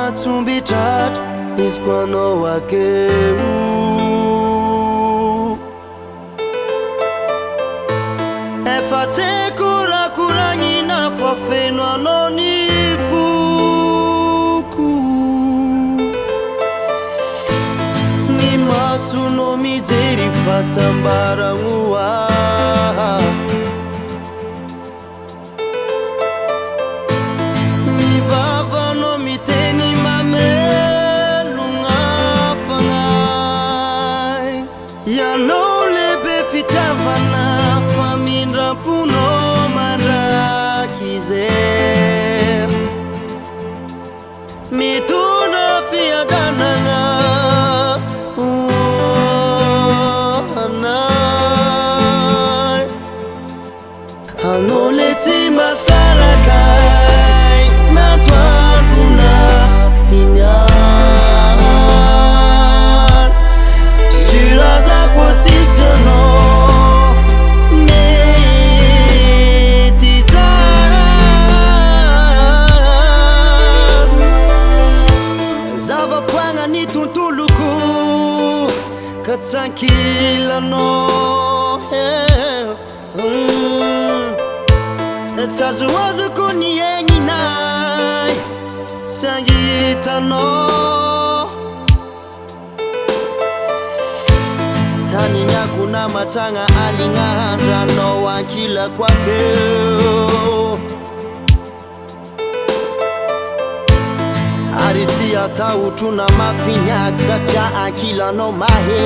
matsumbitratra izy ko anao akeo. Efa tsy korakoragnina fa feno anao ny foko. Ny masonao mijery fahasambaragno ah. Ny vavanao miteny mamelogna fagnay. Ianao lehibe fitiavana fa mindram-ponao mandraky izay. Mitondra fiadanagna anay. Anao le tsy masarakay natoandrona iniany. Surazako tsisy anao mety tsara. Zava-poagna ny tontoloko ka tsankilanao. Tsy azoazoko ny egninay tsy ahitanao. Taniniako na matragna aligna andranao ankilako akeo. Ary tsy atahotrona mafinaty satria ankilanao mahe.